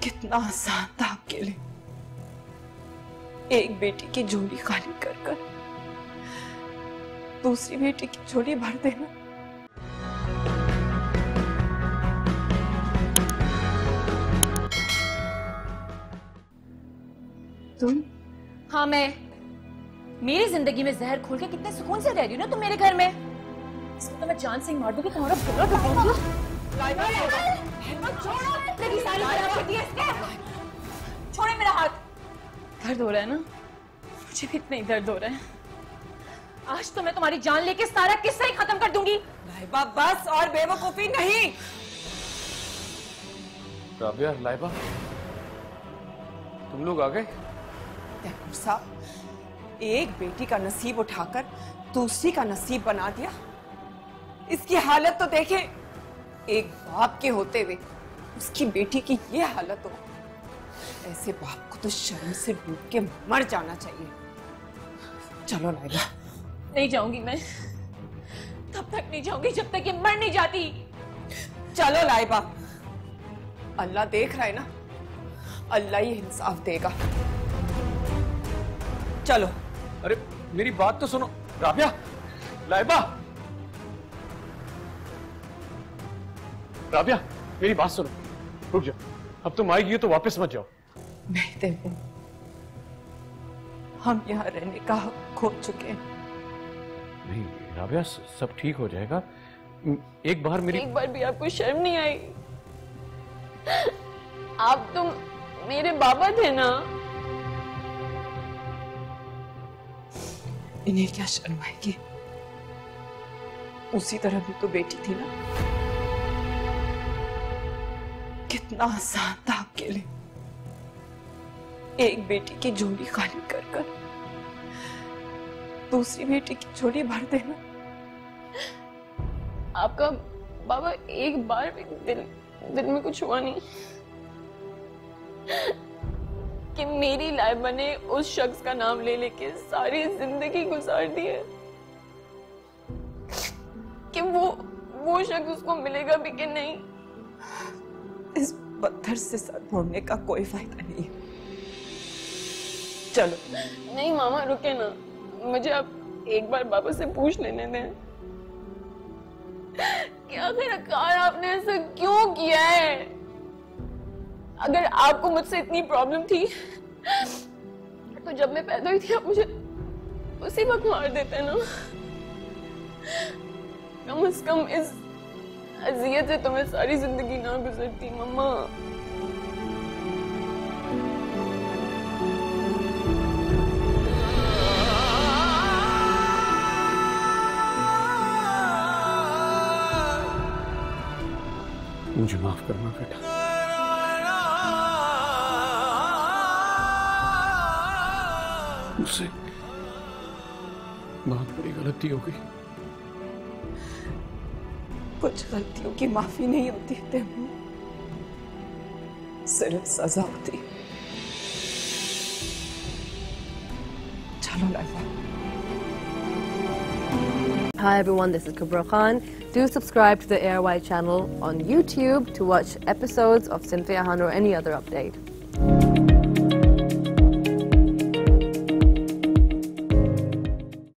कितना आसान था आपके लिए एक बेटी की झोली खाली कर कर दूसरी बेटी की झोली भर देना। तुम? हाँ मैं। मेरी जिंदगी में जहर खोल के कितने सुकून से रह रही हो ना तुम मेरे घर में। इसको तो मैं जान से ही मार दूंगी, तुम्हारा बुरा करूंगी। छोड़े मेरा हाथ। दर्द हो रहा है ना? मुझे भी इतना ही दर्द हो रहा है। आज तो मैं तुम्हारी जान लेके सारा किस्सा ही खत्म कर दूंगी। लाइबा बस और बेवकूफी नहीं। राबिया, लाइबा, तुम लोग आ गए? साहब, एक बेटी का नसीब उठाकर दूसरी का नसीब बना दिया। इसकी हालत तो देखे, एक बाप के होते हुए उसकी बेटी की ये हालत हो। ऐसे बाप को तो शर्म से डूब के मर जाना चाहिए। चलो लाइबा। नहीं जाऊंगी मैं, तब तक नहीं जाऊंगी जब तक ये मर नहीं जाती। चलो लाइबा, अल्लाह देख रहा है ना, अल्लाह ही इंसाफ देगा। चलो। अरे मेरी बात तो सुनो राबिया, लाइबा, राबिया मेरी बात सुनो, रुक जाओ। अब तुम आएगी तो वापस मत जाओ। नहीं देवो, हम यहाँ रहने का हक खो चुके हैं। नहीं राबिया, सब ठीक हो जाएगा। एक बार भी आपको शर्म नहीं आई? आप तुम मेरे बाबा थे ना। इन्हें क्या शर्म आएगी? उसी तरह भी तो बेटी थी ना। कितना आसान था आपके लिए एक बेटी की झोली खाली कर कर दूसरी बेटी की झोली भर देना। आपका बाबा एक बार भी दिल में कुछ हुआ नहीं कि मेरी लाइबा ने उस शख्स का नाम ले लेके सारी जिंदगी गुजार दी है, कि वो शख्स उसको मिलेगा भी कि नहीं। इस पत्थर से सर फोड़ने का कोई फायदा नहीं है। चलो। नहीं मामा रुके ना, मुझे अब एक बार बाबा से पूछ लेने दें कि आखिरकार आपने ऐसा क्यों किया है। अगर आपको मुझसे इतनी प्रॉब्लम थी तो जब मैं पैदा हुई थी आप मुझे उसी वक्त मार देते ना। कम से कम इस अजियत से तुम्हें सारी जिंदगी ना गुजरती मम्मा। मुझे माफ करना बेटा। मुझसे बहुत बड़ी गलती हो गई। कुछ गलतियों की माफी नहीं होती तैमूर, सिर्फ सजा होती। चलो Laiba. Hi everyone, this is Kubra Khan. Do subscribe to the ARY channel on YouTube to watch episodes of Cynthia Han or any other update.